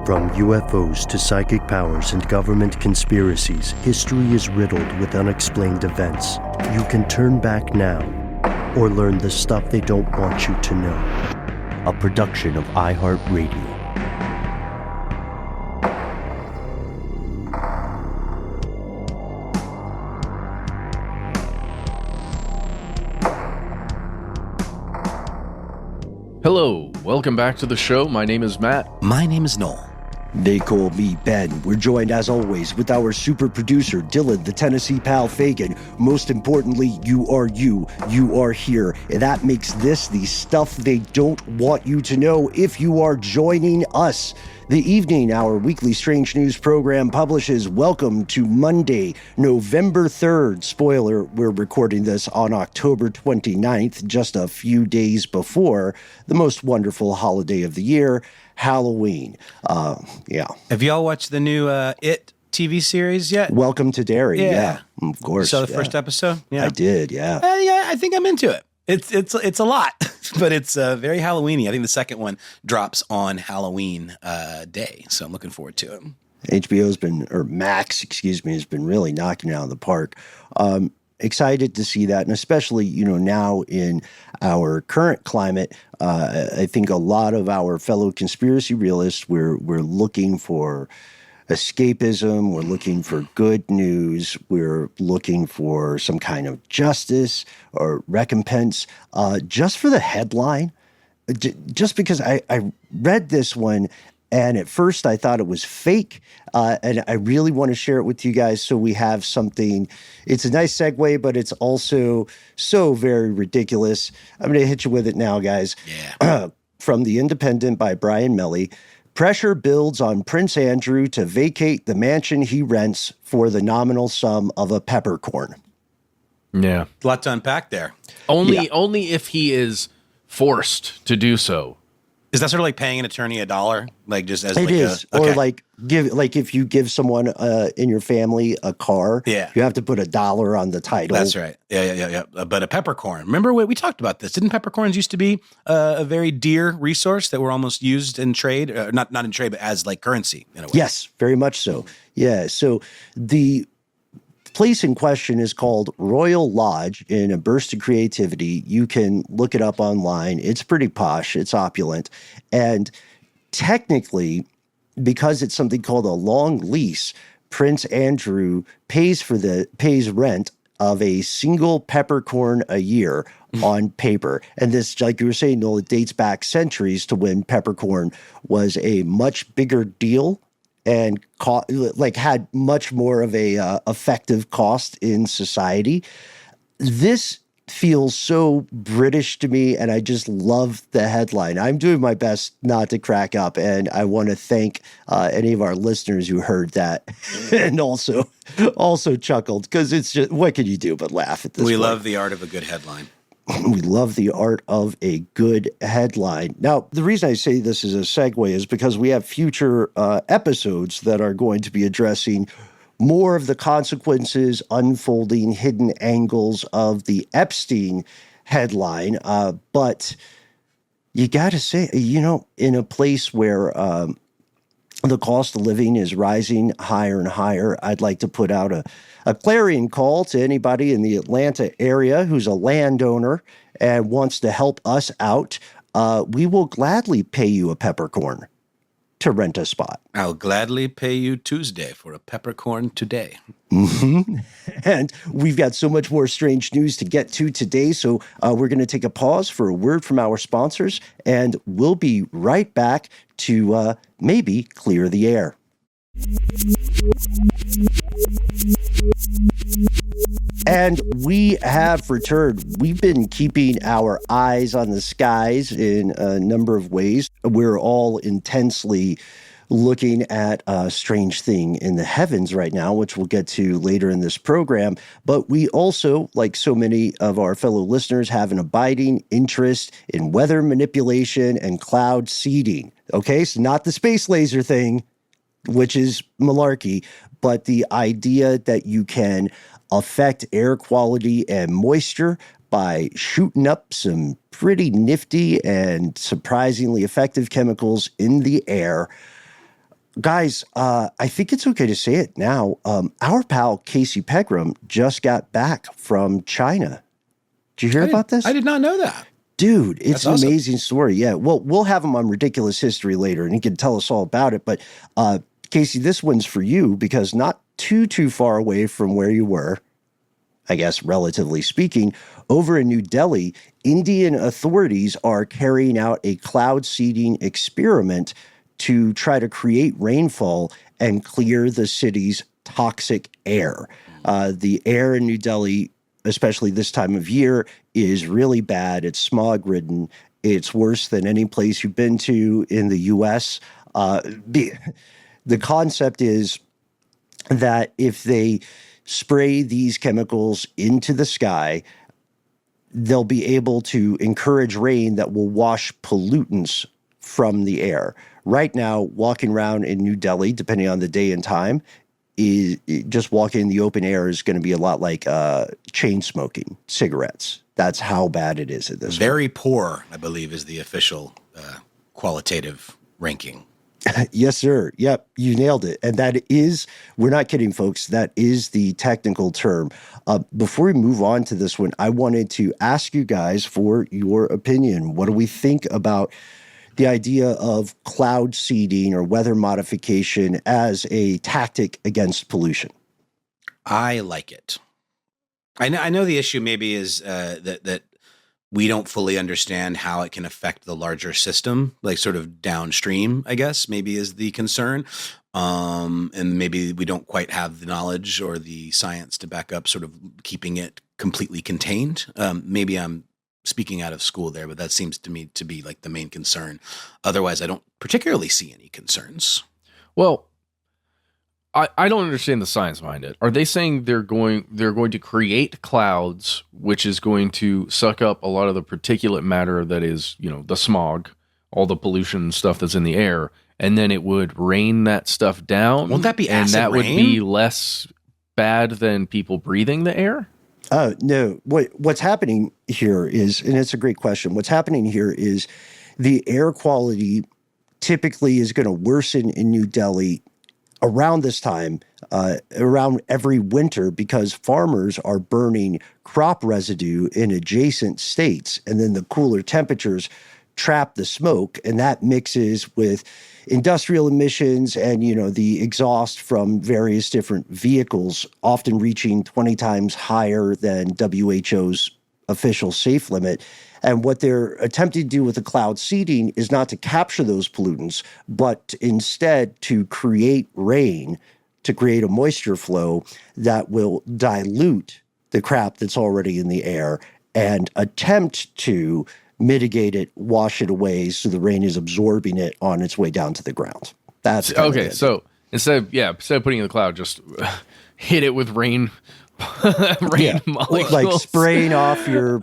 From UFOs to psychic powers and government conspiracies, history is riddled with unexplained events. You can turn back now or learn the stuff they don't want you to know. A production of iHeartRadio. Hello, welcome back to the show. My name is Matt. My name is Noel. They call me Ben. We're joined, as always, with our super producer, Dylan, the Tennessee pal Fagan. Most importantly, you are here. And that makes this the stuff they don't want you to know if you are joining us. The evening, our weekly Strange News program publishes. Welcome to Monday, November 3rd. Spoiler, we're recording this on October 29th, just a few days before the most wonderful holiday of the year, Halloween. Have y'all watched the new It TV series yet? Welcome to Derry. Yeah, of course. You saw the first episode? Yeah. I did, yeah. I think I'm into it. It's a lot, but it's very Halloween-y. I think the second one drops on Halloween day, so I'm looking forward to it. Max, has been really knocking it out of the park. Excited to see that, and especially, now in our current climate, I think a lot of our fellow conspiracy realists, we're looking for escapism, we're looking for good news, we're looking for some kind of justice or recompense, just for the headline. Just because I read this one, and at first I thought it was fake, and I really want to share it with you guys so we have something. It's a nice segue, but it's also so very ridiculous. I'm going to hit you with it now, guys. Yeah. From The Independent by Brian Melly. Pressure builds on Prince Andrew to vacate the mansion he rents for the nominal sum of a peppercorn. Yeah. A lot to unpack there. Only if he is forced to do so. Is that sort of like paying an attorney $1? Like just as it is. Okay. Or if you give someone in your family a car, you have to put $1 on the title. That's right. Yeah. But a peppercorn. Remember we talked about this? Didn't peppercorns used to be a very dear resource that were almost used in trade? Not in trade, but as like currency in a way. Yes, very much so. Yeah. So the place in question is called Royal Lodge. In a burst of creativity, you can look it up online. It's pretty posh. It's opulent. And technically, because it's something called a long lease, Prince Andrew pays rent of a single peppercorn a year on paper. And this, like you were saying, Noel, it dates back centuries to when peppercorn was a much bigger deal and had much more of a effective cost in society. This feels so British to me, and I just love the headline. I'm doing my best not to crack up, and I want to thank any of our listeners who heard that and also chuckled, because it's just, what can you do but laugh at this? We love the art of a good headline. We love the art of a good headline. Now, the reason I say this is a segue is because we have future episodes that are going to be addressing more of the consequences, unfolding hidden angles of the Epstein headline. But you got to say, in a place where the cost of living is rising higher and higher, I'd like to put out a clarion call to anybody in the Atlanta area who's a landowner and wants to help us out. We will gladly pay you a peppercorn to rent a spot. I'll gladly pay you Tuesday for a peppercorn today. Mm-hmm. And we've got so much more strange news to get to today, so we're going to take a pause for a word from our sponsors, and we'll be right back to maybe clear the air. And we have returned. We've been keeping our eyes on the skies in a number of ways. We're all intensely looking at a strange thing in the heavens right now, which we'll get to later in this program. But we also, like so many of our fellow listeners, have an abiding interest in weather manipulation and cloud seeding. Okay, so not the space laser thing, which is malarkey, but the idea that you can affect air quality and moisture by shooting up some pretty nifty and surprisingly effective chemicals in the air. guys, I think it's okay to say it now. Our pal Casey Pegram just got back from China. Did you hear about this? I did not know that. Dude, it's an awesome. amazing story. Yeah. Well, we'll have him on Ridiculous History later and he can tell us all about it. But Casey, this one's for you because not too far away from where you were, I guess, relatively speaking, over in New Delhi, Indian authorities are carrying out a cloud seeding experiment to try to create rainfall and clear the city's toxic air. The air in New Delhi, especially this time of year, is really bad. It's smog-ridden. It's worse than any place you've been to in the U.S. The concept is that if they spray these chemicals into the sky, they'll be able to encourage rain that will wash pollutants from the air. Right now, walking around in New Delhi, depending on the day and time, is just walking in the open air is going to be a lot like chain smoking cigarettes. That's how bad it is at this point. Very poor, I believe, is the official qualitative ranking. Yes, sir. Yep, you nailed it. And that is, we're not kidding, folks, that is the technical term. Before we move on to this one, I wanted to ask you guys for your opinion. What do we think about the idea of cloud seeding or weather modification as a tactic against pollution? I like it. I know the issue maybe is that we don't fully understand how it can affect the larger system, like sort of downstream, I guess, maybe is the concern. And maybe we don't quite have the knowledge or the science to back up sort of keeping it completely contained. Maybe I'm speaking out of school there, but that seems to me to be like the main concern. Otherwise, I don't particularly see any concerns. Well, I don't understand the science behind it. Are they saying they're going to create clouds, which is going to suck up a lot of the particulate matter that is, the smog, all the pollution stuff that's in the air, and then it would rain that stuff down? Won't that be acid and that rain? would be less bad than people breathing the air? No. What's happening here is, and it's a great question, what's happening here is the air quality typically is going to worsen in New Delhi around this time, around every winter, because farmers are burning crop residue in adjacent states, and then the cooler temperatures trap the smoke, and that mixes with industrial emissions and, the exhaust from various different vehicles, often reaching 20 times higher than WHO's official safe limit. And what they're attempting to do with the cloud seeding is not to capture those pollutants, but instead to create rain, to create a moisture flow that will dilute the crap that's already in the air and attempt to mitigate it, wash it away so the rain is absorbing it on its way down to the ground. That's okay. So instead of putting it in the cloud, just hit it with rain. Molecules. Like spraying off your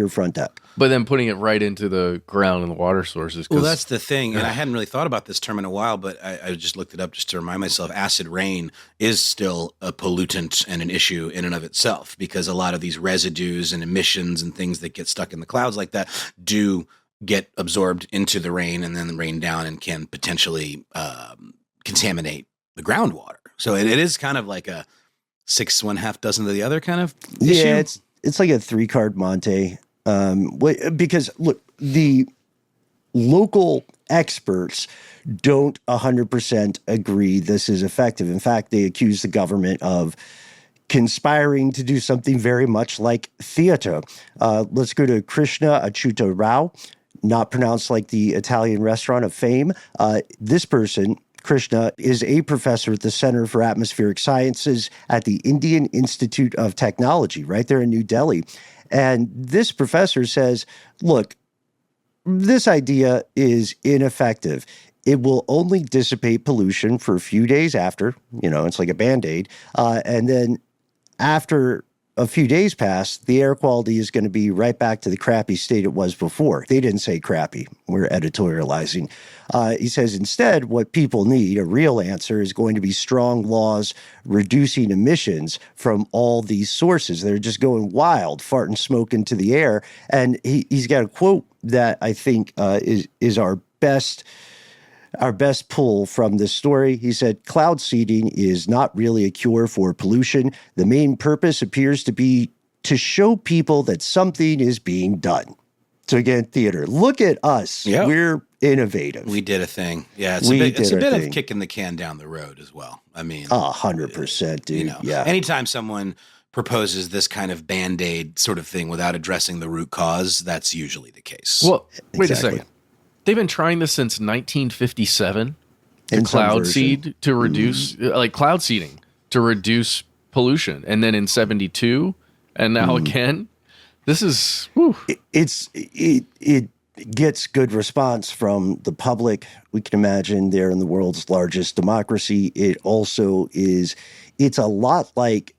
front deck, but then putting it right into the ground and the water sources. Well, that's the thing, and I hadn't really thought about this term in a while, but I just looked it up just to remind myself. Acid rain is still a pollutant and an issue in and of itself, because a lot of these residues and emissions and things that get stuck in the clouds like that do get absorbed into the rain and then rain down and can potentially contaminate the groundwater. So it is kind of like a 6 1/2 dozen of the other kind of issue. Yeah, it's like a 3-card Monte. Because look, the local experts don't 100% agree this is effective. In fact, they accuse the government of conspiring to do something very much like theater. Let's go to Krishna Achyuta Rao, not pronounced like the Italian restaurant of fame. This person, Krishna, is a professor at the Center for Atmospheric Sciences at the Indian Institute of Technology, right there in New Delhi. And this professor says, look, this idea is ineffective. It will only dissipate pollution for a few days after, it's like a Band-Aid. And then after a few days pass, the air quality is going to be right back to the crappy state it was before. They didn't say crappy. We're editorializing. He says instead, what people need, a real answer, is going to be strong laws reducing emissions from all these sources. They're just going wild, farting smoke into the air. And he's got a quote that I think is our best our best pull from this story. He said, cloud seeding is not really a cure for pollution. The main purpose appears to be to show people that something is being done. So again, theater, look at us. Yep. We're innovative. We did a thing. Yeah, it's a bit of kicking the can down the road as well. I mean, 100%, dude. Yeah. Anytime someone proposes this kind of Band-Aid sort of thing without addressing the root cause, that's usually the case. Well, wait a second. They've been trying this since 1957. Cloud seed to reduce, like cloud seeding to reduce pollution, and then in 72, and now again. This is it gets good response from the public. We can imagine they're in the world's largest democracy. It also is. It's a lot like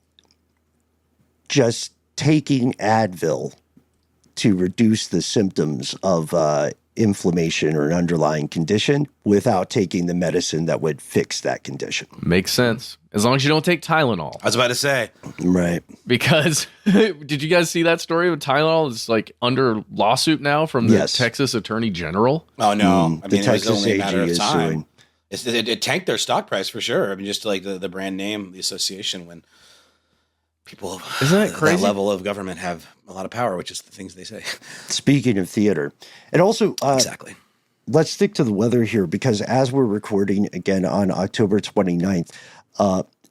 just taking Advil to reduce the symptoms of inflammation or an underlying condition without taking the medicine that would fix that condition. Makes sense. As long as you don't take Tylenol. I was about to say. Right. Because did you guys see that story with Tylenol? It's like under lawsuit now from the Texas Attorney General. Oh, no. I mean, the Texas it was only a matter AG of time. suing. It tanked their stock price for sure. I mean, just like the brand name, the association, when people Isn't that crazy? That level of government have a lot of power, which is the things they say. Speaking of theater, and also exactly. Let's stick to the weather here, because as we're recording again on October 29th,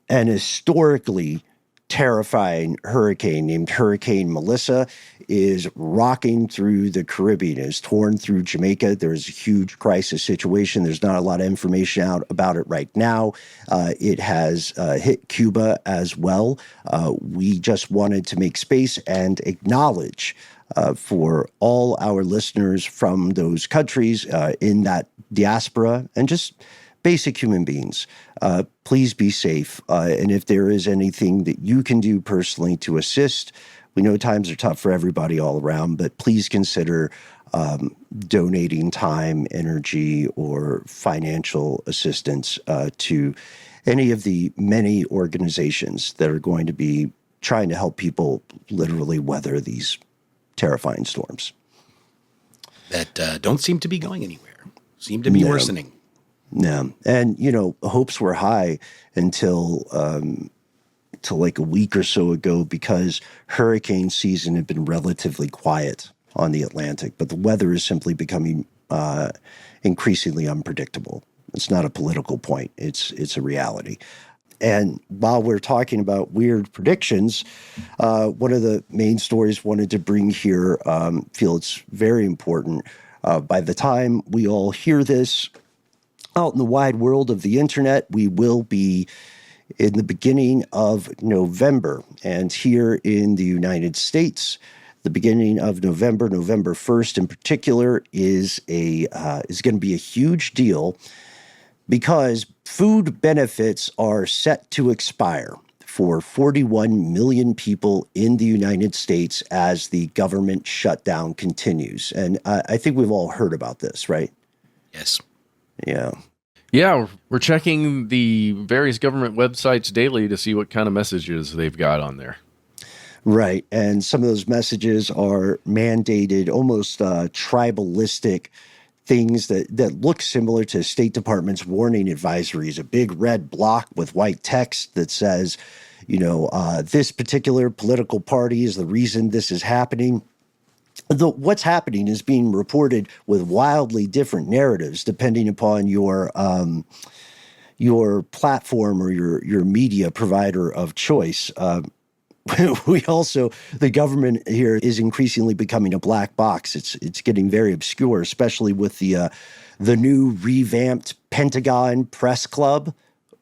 an historically terrifying hurricane named Hurricane Melissa is rocking through the Caribbean, is torn through Jamaica. There's a huge crisis situation. There's not a lot of information out about it right now. It has hit Cuba as well. We just wanted to make space and acknowledge for all our listeners from those countries in that diaspora and just basic human beings. Please be safe. And if there is anything that you can do personally to assist, we know times are tough for everybody all around, but please consider donating time, energy, or financial assistance to any of the many organizations that are going to be trying to help people literally weather these terrifying storms. That don't seem to be going anywhere. Seem to be worsening. No. And, hopes were high until like a week or so ago, because hurricane season had been relatively quiet on the Atlantic, but the weather is simply becoming increasingly unpredictable. It's not a political point. It's a reality. And while we're talking about weird predictions, one of the main stories wanted to bring here, feel it's very important. By the time we all hear this, out in the wide world of the internet, we will be in the beginning of November. And here in the United States, the beginning of November, November 1st in particular, is going to be a huge deal, because food benefits are set to expire for 41 million people in the United States as the government shutdown continues. And I think we've all heard about this, right? Yes. Yeah. Yeah, we're checking the various government websites daily to see what kind of messages they've got on there. Right. And some of those messages are mandated, almost tribalistic things that look similar to State Department's warning advisories, a big red block with white text that says, this particular political party is the reason this is happening. What's happening is being reported with wildly different narratives depending upon your platform or your media provider of choice. The government here is increasingly becoming a black box. It's getting very obscure, especially with the new revamped Pentagon Press Club,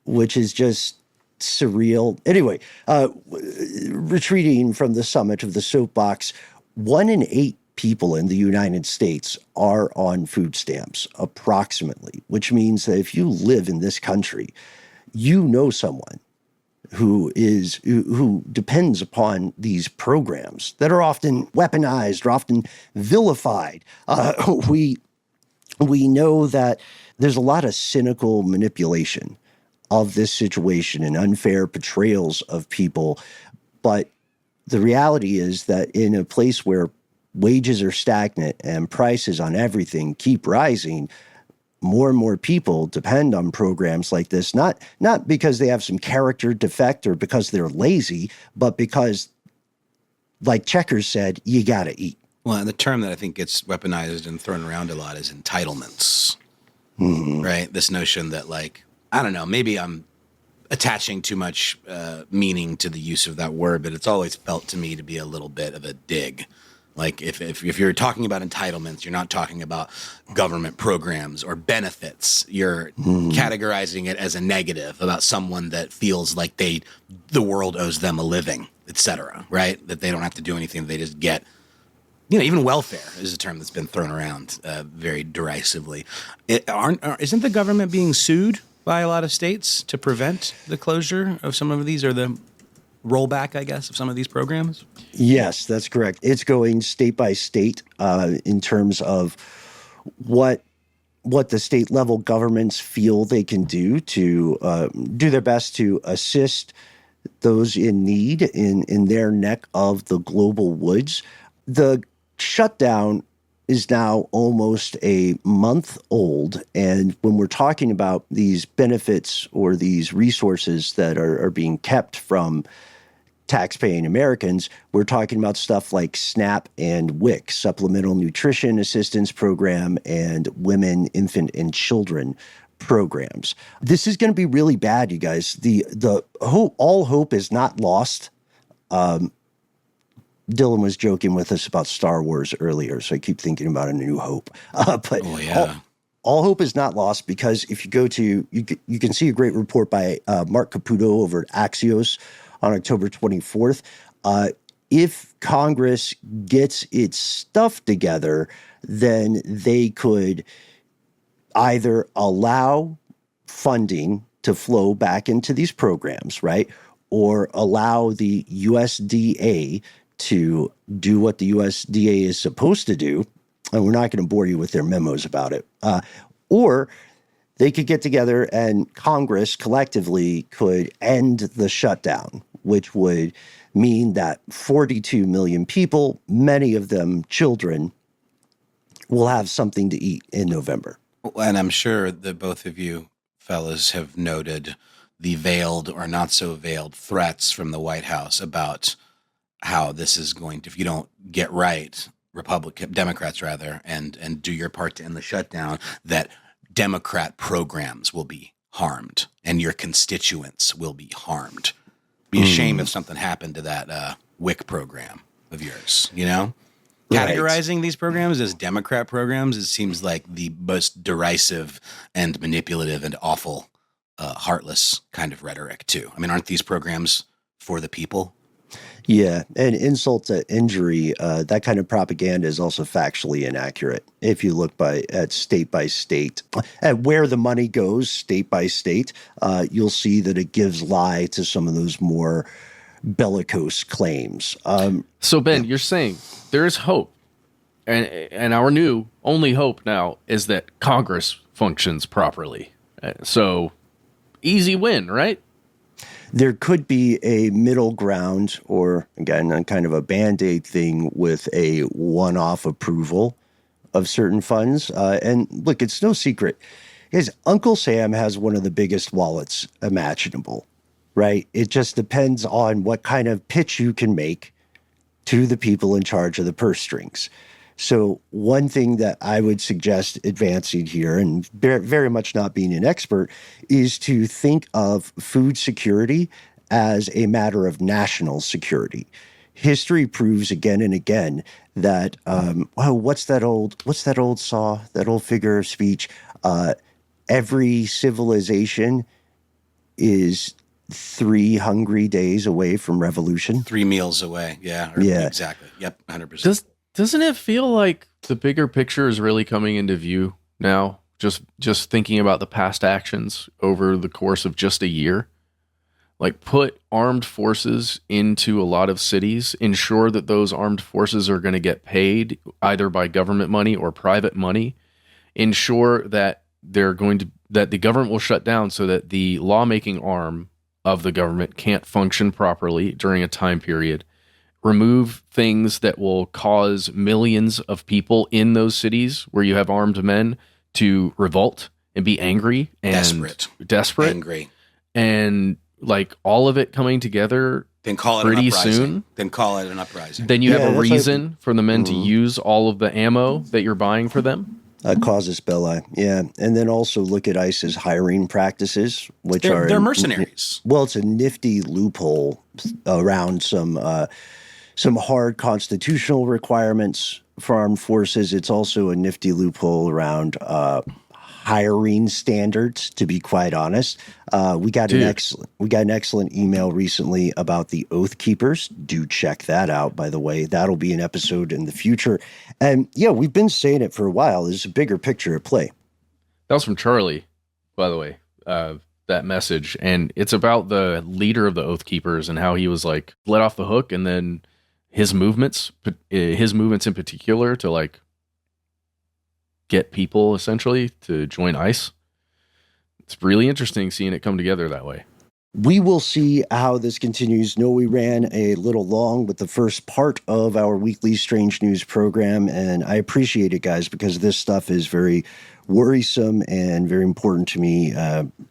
which is just surreal. Anyway, retreating from the summit of the soapbox, 1 in 8 people in the United States are on food stamps, approximately, which means that if you live in this country, you know someone who depends upon these programs that are often weaponized or often vilified. We know that there's a lot of cynical manipulation of this situation and unfair portrayals of people, but the reality is that in a place where wages are stagnant and prices on everything keep rising, more and more people depend on programs like this, not because they have some character defect or because they're lazy, but because, like Checkers said, you got to eat. Well, and the term that I think gets weaponized and thrown around a lot is entitlements, right? This notion that, like, I don't know, maybe I'm attaching too much meaning to the use of that word, but it's always felt to me to be a little bit of a dig. Like, if you're talking about entitlements, you're not talking about government programs or benefits. You're categorizing it as a negative about someone that feels like the world owes them a living, et cetera, right? That they don't have to do anything. They just get, even welfare is a term that's been thrown around very derisively. Isn't the government being sued by a lot of states to prevent the closure of some of these, or the rollback, I guess, of some of these programs? Yes, that's correct. It's going state by state in terms of what the state level governments feel they can do to do their best to assist those in need in their neck of the global woods. The shutdown is now almost a month old. And when we're talking about these benefits or these resources that are being kept from taxpaying Americans, we're talking about stuff like SNAP and WIC, Supplemental Nutrition Assistance Program, and Women, Infant, and Children programs. This is going to be really bad, you guys. The hope, all hope is not lost. Dylan was joking with us about Star Wars earlier, so I keep thinking about A New Hope. All hope is not lost, because if you go to, you can see a great report by Mark Caputo over at Axios on October 24th. If Congress gets its stuff together, then they could either allow funding to flow back into these programs, right? Or allow the USDA to do what the USDA is supposed to do. And we're not going to bore you with their memos about it. Or they could get together and Congress collectively could end the shutdown, which would mean that 42 million people, many of them children, will have something to eat in November. And I'm sure that both of you fellas have noted the veiled or not so veiled threats from the White House about how this is going to, if you don't get right, Democrats rather, and do your part to end the shutdown, that Democrat programs will be harmed and your constituents will be harmed. Be a shame if something happened to that WIC program of yours, Categorizing these programs as Democrat programs, it seems like the most derisive and manipulative and awful, heartless kind of rhetoric too. I mean, aren't these programs for the people? Yeah, and insult to injury, that kind of propaganda is also factually inaccurate. If you look at state by state, at where the money goes state by state, you'll see that it gives lie to some of those more bellicose claims. So Ben, you're saying there is hope, and our new only hope now is that Congress functions properly. So easy win, right? There could be a middle ground, or again, kind of a Band-Aid thing with a one-off approval of certain funds. And look, it's no secret. Guys, Uncle Sam has one of the biggest wallets imaginable, right? It just depends on what kind of pitch you can make to the people in charge of the purse strings. So one thing that I would suggest advancing here, and very much not being an expert, is to think of food security as a matter of national security. History proves again and again that what's that old saw, that old figure of speech? Every civilization is 3 hungry days away from revolution. 3 meals away. Yeah. Exactly. Yep. 100%. Doesn't it feel like the bigger picture is really coming into view now? Just thinking about the past actions over the course of just a year, like put armed forces into a lot of cities, ensure that those armed forces are going to get paid either by government money or private money, ensure that that the government will shut down so that the lawmaking arm of the government can't function properly during a time period. Remove things that will cause millions of people in those cities where you have armed men to revolt and be angry and desperate, angry, and like all of it coming together. Then call it pretty an uprising. soon. Then call it an uprising. Then you have a reason for the men to use all of the ammo that you're buying for them. Casus belli, yeah. And then also look at ICE's hiring practices, which they're mercenaries. Well, it's a nifty loophole around some hard constitutional requirements for armed forces. It's also a nifty loophole around hiring standards, to be quite honest. We got an excellent email recently about the Oath Keepers. Do check that out, by the way. That'll be an episode in the future. And yeah, we've been saying it for a while. There's a bigger picture at play. That was from Charlie, by the way, that message. And it's about the leader of the Oath Keepers and how he was like let off the hook, and then his movements in particular to like get people essentially to join ICE. It's really interesting seeing it come together that way. We will see how this continues. No, we ran a little long with the first part of our weekly Strange News program, and I appreciate it, guys, because this stuff is very worrisome and very important to me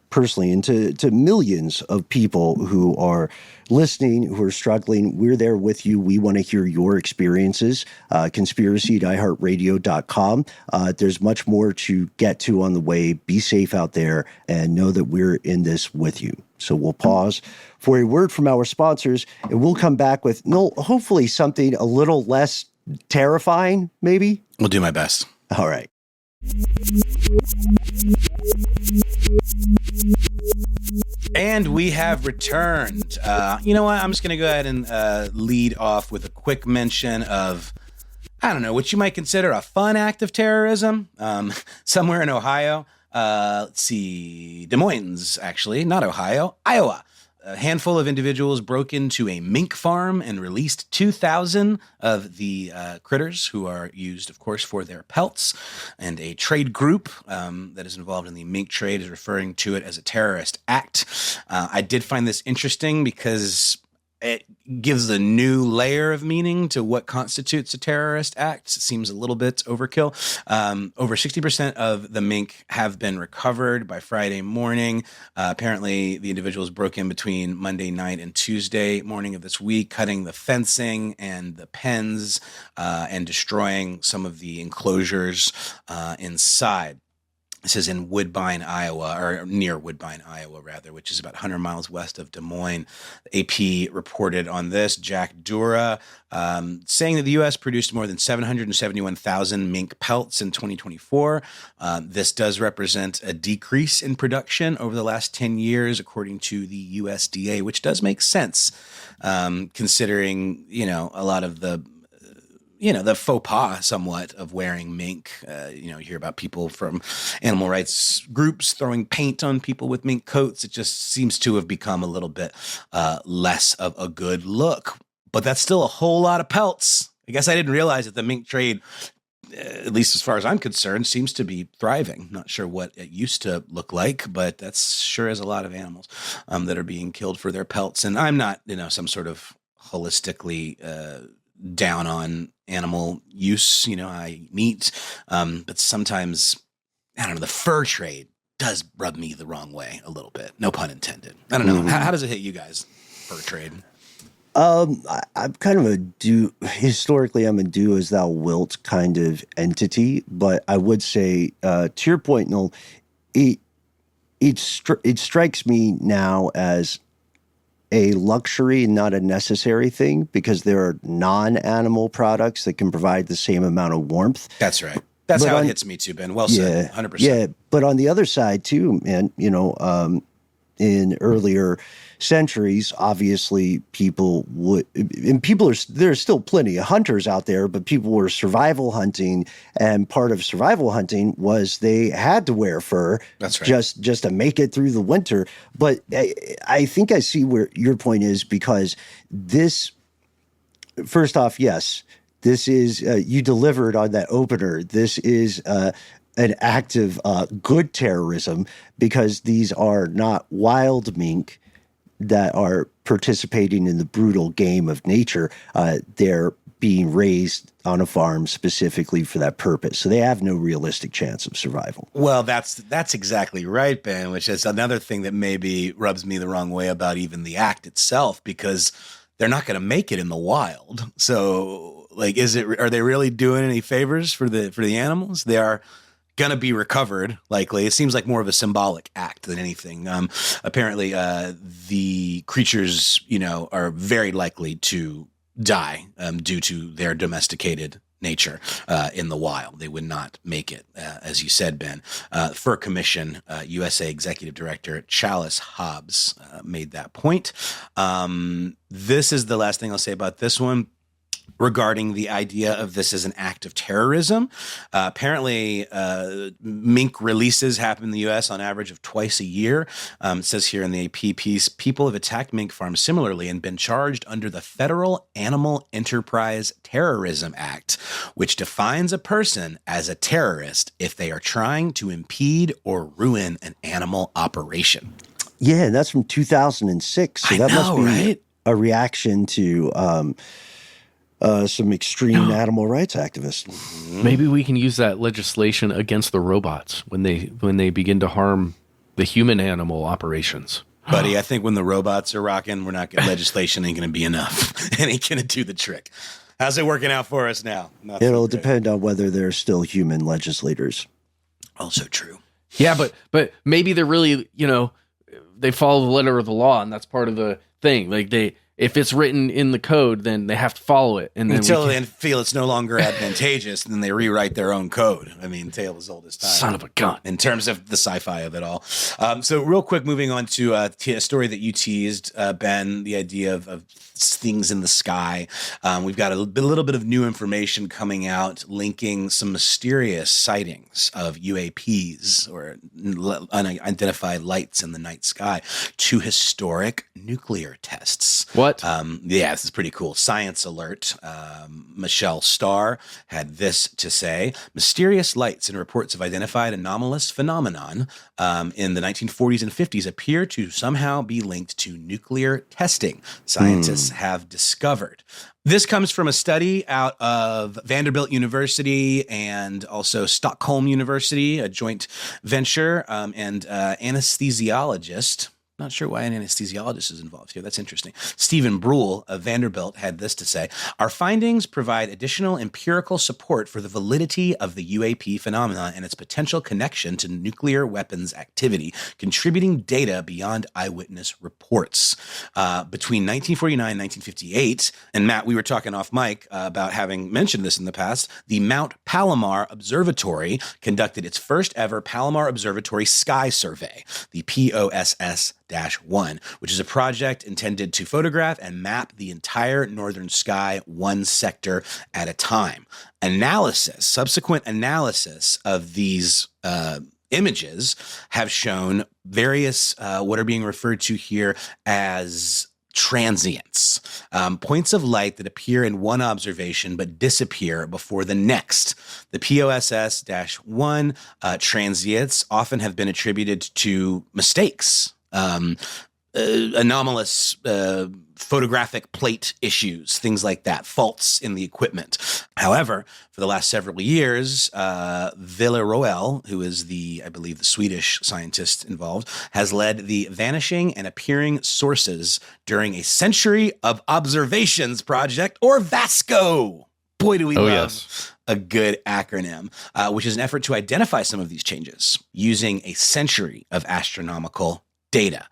personally, and to millions of people who are listening, who are struggling. We're there with you. We want to hear your experiences. Conspiracy@iHeartRadio.com. There's much more to get to on the way. Be safe out there and know that we're in this with you. So we'll pause for a word from our sponsors, and we'll come back with hopefully something a little less terrifying, maybe. We'll do my best. All right. And we have returned. You know what? I'm just going to go ahead and lead off with a quick mention of, I don't know, what you might consider a fun act of terrorism somewhere in Ohio. Let's see, Des Moines, actually, not Ohio, Iowa. A handful of individuals broke into a mink farm and released 2,000 of the critters, who are used, of course, for their pelts. And a trade group that is involved in the mink trade is referring to it as a terrorist act. I did find this interesting because it gives a new layer of meaning to what constitutes a terrorist act. It seems a little bit overkill. Over 60% of the mink have been recovered by Friday morning. Apparently, the individuals broke in between Monday night and Tuesday morning of this week, cutting the fencing and the pens and destroying some of the enclosures inside. This is in Woodbine, Iowa, or near Woodbine, Iowa, rather, which is about 100 miles west of Des Moines. The AP reported on this. Jack Dura saying that the U.S. produced more than 771,000 mink pelts in 2024. This does represent a decrease in production over the last 10 years, according to the USDA, which does make sense, considering, a lot of the faux pas somewhat of wearing mink. You hear about people from animal rights groups throwing paint on people with mink coats. It just seems to have become a little bit less of a good look. But that's still a whole lot of pelts. I guess I didn't realize that the mink trade, at least as far as I'm concerned, seems to be thriving. Not sure what it used to look like, but that's sure is a lot of animals that are being killed for their pelts. And I'm not, some sort of holistically down on animal use. I eat meat, but sometimes, I don't know, the fur trade does rub me the wrong way a little bit. No pun intended. I don't know. How does it hit you guys, fur trade? I'm kind of historically, I'm a do as thou wilt kind of entity, but I would say, to your point, Noel, it strikes me now as a luxury, not a necessary thing, because there are non-animal products that can provide the same amount of warmth. That's right. That's how it hits me too, Ben. Well said, 100%. Yeah, but on the other side too, man, in earlier centuries, obviously there's still plenty of hunters out there, but people were survival hunting, and part of survival hunting was they had to wear fur. That's right. Just to make it through the winter. But I think I see where your point is, because this, first off, yes, this is, you delivered on that opener. This is an act of good terrorism, because these are not wild mink that are participating in the brutal game of nature. They're being raised on a farm specifically for that purpose. So they have no realistic chance of survival. Well, that's exactly right, Ben, which is another thing that maybe rubs me the wrong way about even the act itself, because they're not going to make it in the wild. So like, are they really doing any favors for the animals? They are going to be recovered, likely. It seems like more of a symbolic act than anything. Apparently, the creatures, are very likely to die due to their domesticated nature in the wild. They would not make it, as you said, Ben. Fur Commission USA Executive Director Chalice Hobbs made that point. This is the last thing I'll say about this one, regarding the idea of this as an act of terrorism. Apparently, mink releases happen in the U.S. on average of twice a year. It says here in the AP piece, people have attacked mink farms similarly and been charged under the Federal Animal Enterprise Terrorism Act, which defines a person as a terrorist if they are trying to impede or ruin an animal operation. Yeah, that's from 2006. So that must be right? A reaction to some extreme animal rights activists. Maybe we can use that legislation against the robots when they begin to harm the human animal operations. Buddy, I think when the robots are rocking, legislation ain't going to be enough. It ain't going to do the trick. How's it working out for us now? It'll depend on whether they're still human legislators. Also true. Yeah, but maybe they're really, they follow the letter of the law, and that's part of the thing. Like if it's written in the code, then they have to follow it. And then until they feel it's no longer advantageous, and then they rewrite their own code. I mean, tale as old as time. Son of a gun. In terms of the sci-fi of it all. So real quick, moving on to a story that you teased, Ben, the idea of things in the sky. We've got a little bit of new information coming out linking some mysterious sightings of UAPs, or unidentified lights in the night sky, to historic nuclear tests. What? Yeah, this is pretty cool. Science Alert. Michelle Starr had this to say: mysterious lights and reports of identified anomalous phenomenon in the 1940s and 50s appear to somehow be linked to nuclear testing, scientists have discovered. This comes from a study out of Vanderbilt University and also Stockholm University, a joint venture, and anesthesiologist. Not sure why an anesthesiologist is involved here. That's interesting. Stephen Brule of Vanderbilt had this to say: our findings provide additional empirical support for the validity of the UAP phenomenon and its potential connection to nuclear weapons activity, contributing data beyond eyewitness reports. Between 1949 and 1958, and Matt, we were talking off mic about having mentioned this in the past, the Mount Palomar Observatory conducted its first ever Palomar Observatory Sky Survey, the POSS-1, which is a project intended to photograph and map the entire northern sky one sector at a time. Subsequent analysis of these images have shown various, what are being referred to here as transients, points of light that appear in one observation but disappear before the next. The POSS-1 transients often have been attributed to mistakes, anomalous photographic plate issues, things like that, faults in the equipment. However, for the last several years, Villarroel, who is I believe the Swedish scientist involved, has led the Vanishing and Appearing Sources During a Century of Observations project, or VASCO. Boy, do we love a good acronym, which is an effort to identify some of these changes using a century of astronomical data.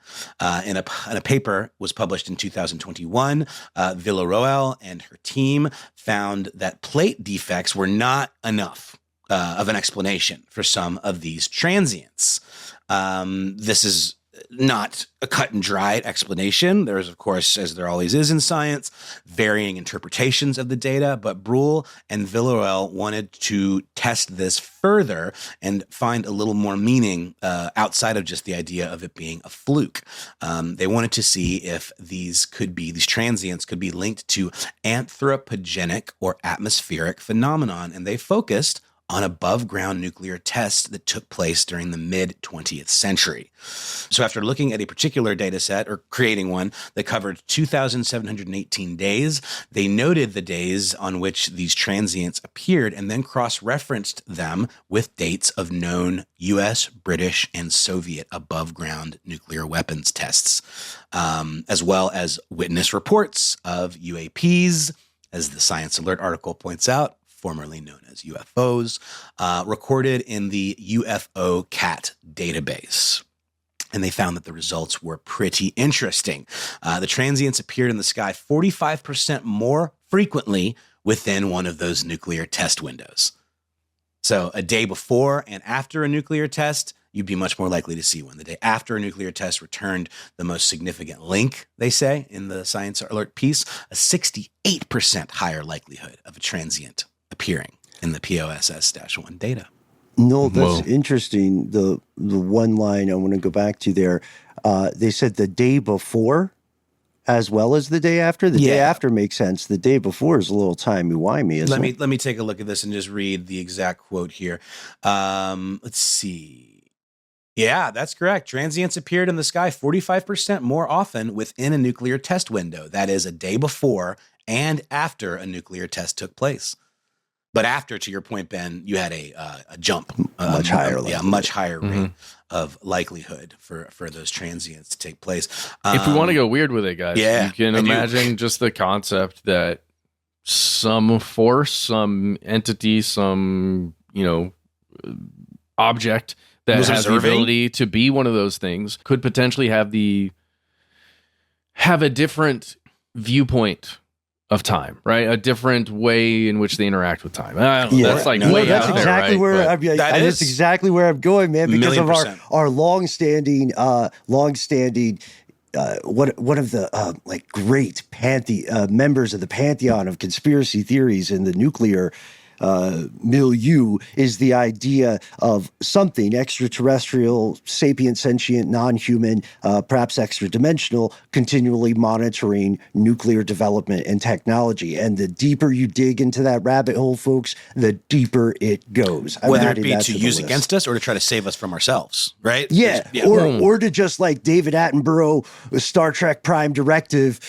In a paper was published in 2021, Villarroel and her team found that plate defects were not enough of an explanation for some of these transients. This is not a cut and dried explanation. There's, of course, as there always is in science, varying interpretations of the data, but Brule and Villarroel wanted to test this further and find a little more meaning outside of just the idea of it being a fluke. They wanted to see if these transients could be linked to anthropogenic or atmospheric phenomenon, and they focused on above ground nuclear tests that took place during the mid 20th century. So after looking at a particular data set, or creating one that covered 2,718 days, they noted the days on which these transients appeared and then cross-referenced them with dates of known U.S., British, and Soviet above ground nuclear weapons tests, as well as witness reports of UAPs, as the Science Alert article points out, formerly known as UFOs, recorded in the UFO CAT database. And they found that the results were pretty interesting. The transients appeared in the sky 45% more frequently within one of those nuclear test windows. So a day before and after a nuclear test, you'd be much more likely to see one. The day after a nuclear test returned the most significant link, they say, in the Science Alert piece, a 68% higher likelihood of a transient appearing in the POSS-1 data. No, that's interesting. The one line I want to go back to there, they said the day before as well as the day after. The day after makes sense. The day before is a little timey-wimey, isn't it? Let me take a look at this and just read the exact quote here. Let's see. Yeah, that's correct. Transients appeared in the sky 45% more often within a nuclear test window. That is a day before and after a nuclear test took place. But after, to your point, Ben, you had a jump, much higher rate of likelihood for those transients to take place. If we want to go weird with it, guys, you can imagine just the concept that some force, some entity, some object that has the ability to be one of those things could potentially have a different viewpoint of time, right? A different way in which they interact with time. I don't know, that's exactly where that's exactly where I'm going, man, because of our long-standing one of the great members of the pantheon of conspiracy theories in the nuclear milieu is the idea of something extraterrestrial, sapient, sentient, non-human, perhaps extra-dimensional, continually monitoring nuclear development and technology. And the deeper you dig into that rabbit hole, folks, the deeper it goes. Whether it be to use against us or to try to save us from ourselves, right? Yeah. Or to just like David Attenborough, Star Trek Prime Directive,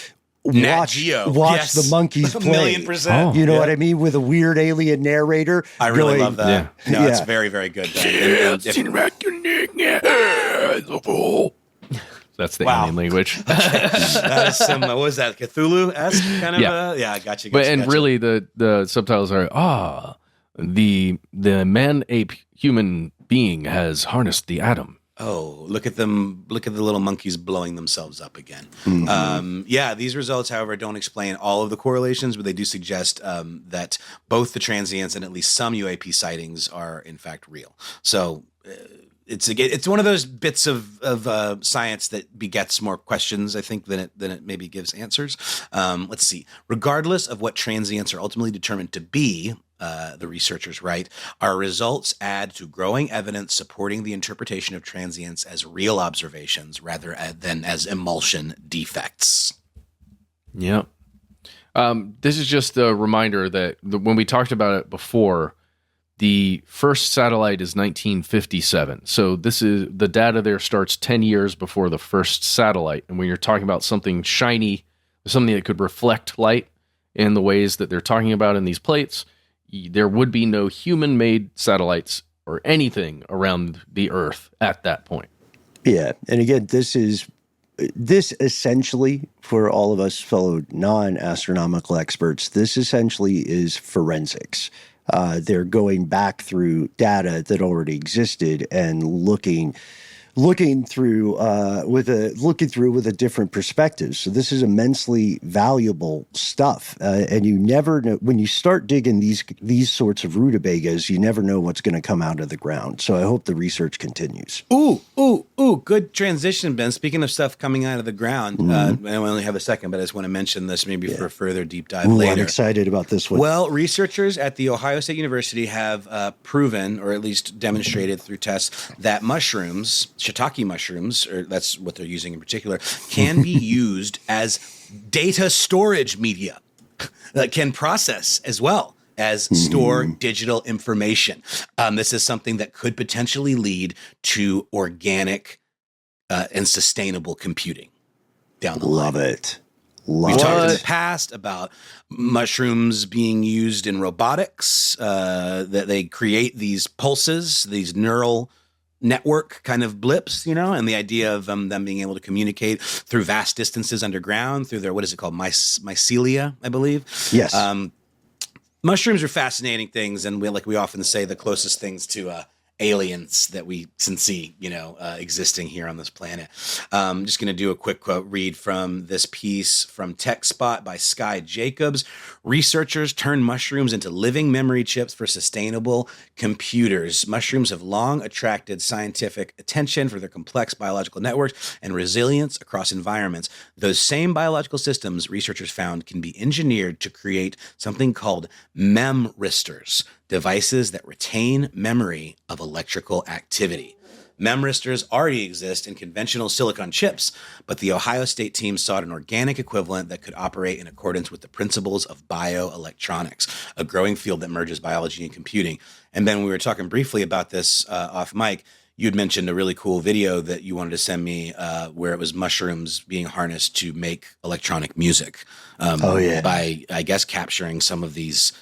watch the monkeys play. 1,000,000%. You know what I mean? With a weird alien narrator. I really love that. Yeah. No, it's very, very good. That's the alien language. That is some, what was that, Cthulhu-esque kind of? I got you. Really, the subtitles are, the man-ape human being has harnessed the atom. Oh, look at them. Look at the little monkeys blowing themselves up again. These results, however, don't explain all of the correlations, but they do suggest that both the transients and at least some UAP sightings are, in fact, real. So it's one of those bits of science that begets more questions, I think, than it maybe gives answers. Let's see. Regardless of what transients are ultimately determined to be, the researchers write, our results add to growing evidence supporting the interpretation of transients as real observations rather than as emulsion defects. Yeah. This is just a reminder that when we talked about it before, the first satellite is 1957. So the data there starts 10 years before the first satellite. And when you're talking about something shiny, something that could reflect light in the ways that they're talking about in these plates, there would be no human-made satellites or anything around the Earth at that point. Yeah, and again, this essentially, for all of us fellow non-astronomical experts, this essentially is forensics. They're going back through data that already existed and looking through with a different perspective. So this is immensely valuable stuff, and you never know when you start digging these sorts of rutabagas. You never know what's going to come out of the ground. So I hope the research continues. Ooh! Good transition, Ben. Speaking of stuff coming out of the ground, I only have a second, but I just want to mention this maybe for a further deep dive later. I'm excited about this one. Well, researchers at the Ohio State University have proven, or at least demonstrated through tests, that mushrooms, shiitake mushrooms, or that's what they're using in particular, can be used as data storage media that can process as well as store digital information. This is something that could potentially lead to organic and sustainable computing down the line. Love it. We've talked in the past about mushrooms being used in robotics, that they create these pulses, these neural network kind of blips, and the idea of them being able to communicate through vast distances underground through their, what is it called? Mycelia, I believe. Yes. Mushrooms are fascinating things. And we often say the closest things to aliens that we can see, existing here on this planet. I'm just going to do a quick quote read from this piece from TechSpot by Sky Jacobs. Researchers turn mushrooms into living memory chips for sustainable computers. Mushrooms have long attracted scientific attention for their complex biological networks and resilience across environments. Those same biological systems, researchers found, can be engineered to create something called memristors, devices that retain memory of electrical activity. Memristors already exist in conventional silicon chips, but the Ohio State team sought an organic equivalent that could operate in accordance with the principles of bioelectronics, a growing field that merges biology and computing. And then we were talking briefly about this off mic. You'd mentioned a really cool video that you wanted to send me where it was mushrooms being harnessed to make electronic music. By, I guess, capturing some of these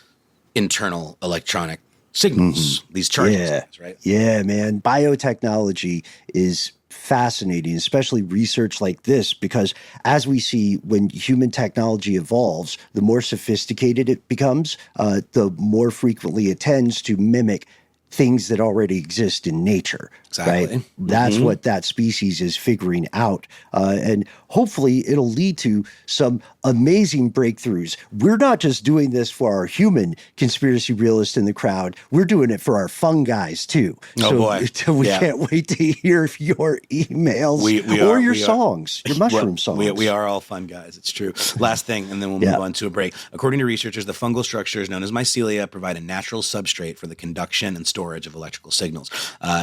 internal electronic signals, these charging signals, right? Yeah, man. Biotechnology is fascinating, especially research like this, because as we see, when human technology evolves, the more sophisticated it becomes, the more frequently it tends to mimic things that already exist in nature. Exactly. Right? That's what that species is figuring out. And hopefully it'll lead to some amazing breakthroughs. We're not just doing this for our human conspiracy realists in the crowd. We're doing it for our fun guys too. Boy. We can't wait to hear your emails your songs, your mushroom songs. We are all fun guys. It's true. Last thing, and then we'll move on to a break. According to researchers, the fungal structures known as mycelia provide a natural substrate for the conduction and storage of electrical signals.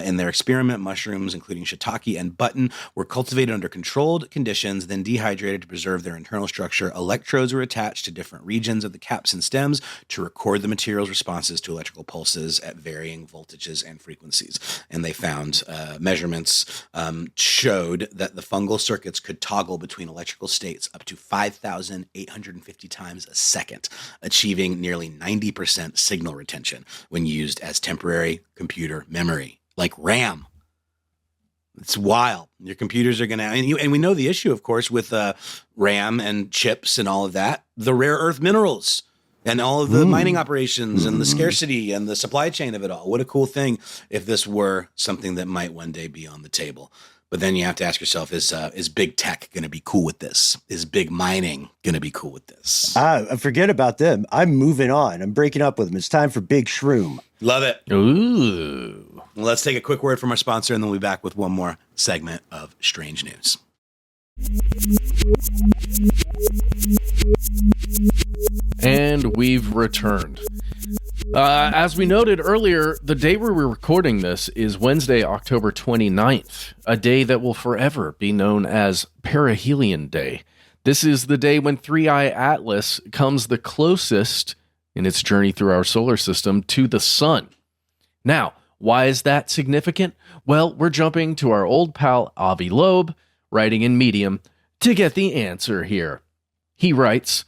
In their experiment, mushrooms, including shiitake and button, were cultivated under controlled conditions, then dehydrated to preserve their internal structure. Electrodes were attached to different regions of the caps and stems to record the material's responses to electrical pulses at varying voltages and frequencies. And they found measurements showed that the fungal circuits could toggle between electrical states up to 5,850 times a second, achieving nearly 90% signal retention when used as temporary computer memory, like RAM. It's wild. Your computers are going to, and we know the issue, of course, with RAM and chips and all of that, the rare earth minerals and all of the mining operations and the scarcity and the supply chain of it all. What a cool thing if this were something that might one day be on the table. But then you have to ask yourself, is big tech going to be cool with this? Is big mining going to be cool with this? Forget about them. I'm moving on. I'm breaking up with them. It's time for Big Shroom. Love it. Ooh. Well, let's take a quick word from our sponsor, and then we'll be back with one more segment of Strange News. And we've returned. As we noted earlier, the day we were recording this is Wednesday, October 29th, a day that will forever be known as Perihelion Day. This is the day when 3i Atlas comes the closest in its journey through our solar system to the sun. Now, why is that significant? Well, we're jumping to our old pal Avi Loeb, writing in Medium, to get the answer here. He writes,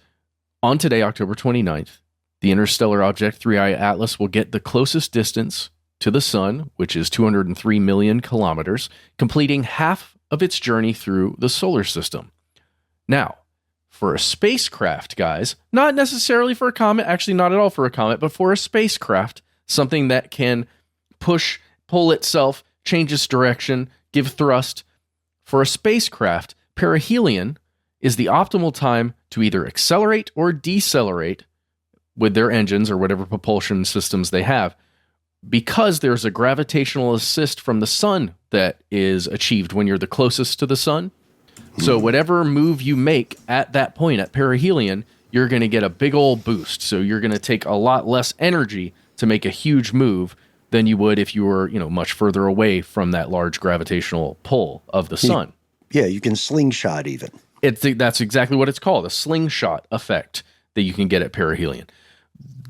on today, October 29th, the interstellar object 3i Atlas will get the closest distance to the sun, which is 203 million kilometers, completing half of its journey through the solar system. Now, for a spacecraft, guys, not necessarily for a comet, actually not at all for a comet, but for a spacecraft, something that can pull itself, change its direction, give thrust. For a spacecraft, perihelion is the optimal time to either accelerate or decelerate with their engines or whatever propulsion systems they have, because there's a gravitational assist from the sun that is achieved when you're the closest to the sun. So whatever move you make at that point at perihelion, you're going to get a big old boost. So you're going to take a lot less energy to make a huge move than you would if you were, much further away from that large gravitational pull of the sun. Yeah, you can slingshot even. That's exactly what it's called, a slingshot effect that you can get at perihelion.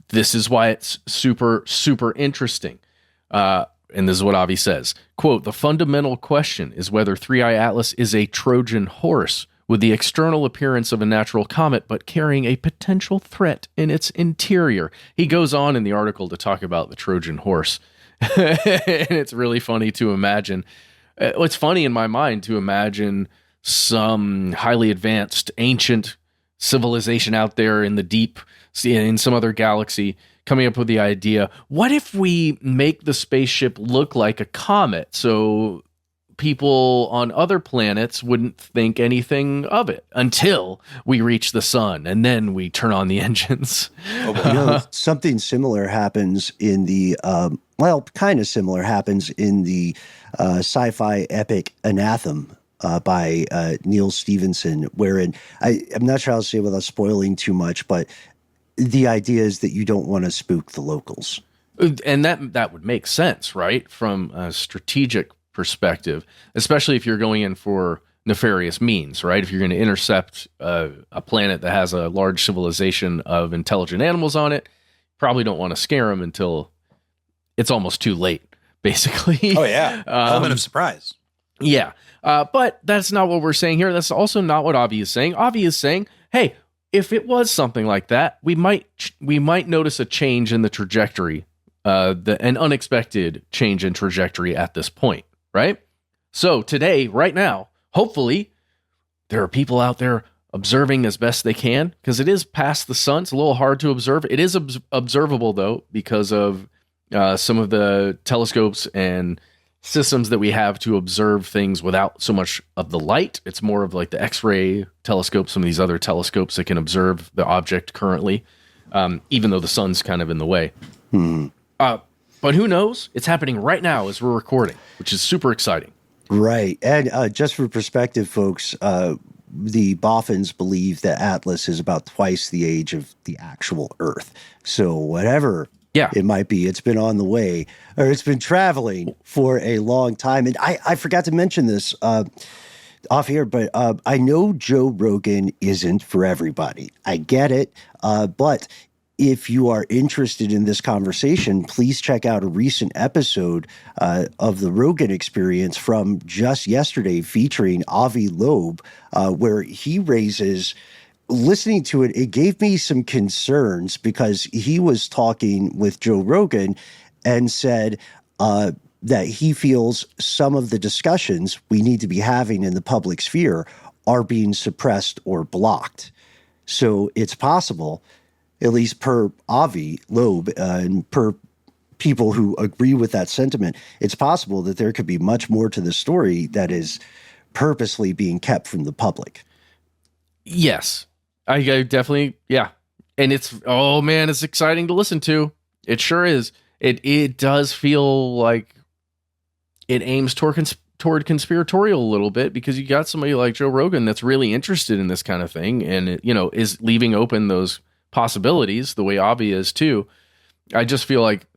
this is why it's super, super interesting. And this is what Avi says, quote, "The fundamental question is whether 3I Atlas is a Trojan horse with the external appearance of a natural comet, but carrying a potential threat in its interior." He goes on in the article to talk about the Trojan horse. And it's really funny to imagine. It's funny in my mind to imagine some highly advanced ancient civilization out there in the deep, in some other galaxy, coming up with the idea, what if we make the spaceship look like a comet so people on other planets wouldn't think anything of it until we reach the sun, and then we turn on the engines. Something similar happens in the, kind of similar happens in the sci-fi epic Anathema by Neil Stevenson, wherein, I'm not sure how to say it without spoiling too much, but the idea is that you don't want to spook the locals. And that would make sense, right? From a strategic perspective, especially if you're going in for nefarious means, right? If you're going to intercept a planet that has a large civilization of intelligent animals on it, probably don't want to scare them until it's almost too late, basically. Oh, yeah. Element of surprise. Yeah. But that's not what we're saying here. That's also not what Avi is saying. Avi is saying, hey, if it was something like that, we might notice a change in the trajectory, an unexpected change in trajectory at this point, right? So today, right now, hopefully, there are people out there observing as best they can, because it is past the sun. It's a little hard to observe. It is observable, though, because of some of the telescopes and systems that we have to observe things without so much of the light. It's more of like the X-ray telescope, some of these other telescopes that can observe the object currently, even though the sun's kind of in the way. But who knows? It's happening right now as we're recording, which is super exciting. Right. And just for perspective, folks, the Boffins believe that Atlas is about twice the age of the actual Earth. So whatever it might be, it's been on the way, or it's been traveling for a long time. And I forgot to mention this off here, but I know Joe Rogan isn't for everybody. I get it. But if you are interested in this conversation, please check out a recent episode of the Rogan Experience from just yesterday featuring Avi Loeb, where he raises, listening to it, it gave me some concerns because he was talking with Joe Rogan and said that he feels some of the discussions we need to be having in the public sphere are being suppressed or blocked. So it's possible, at least per Avi Loeb and per people who agree with that sentiment, it's possible that there could be much more to the story that is purposely being kept from the public. Yes, I definitely, yeah. And it's, oh man, it's exciting to listen to. It sure is. It does feel like it aims toward conspiratorial a little bit, because you got somebody like Joe Rogan that's really interested in this kind of thing, and is leaving open those possibilities the way Avi is too. I just feel like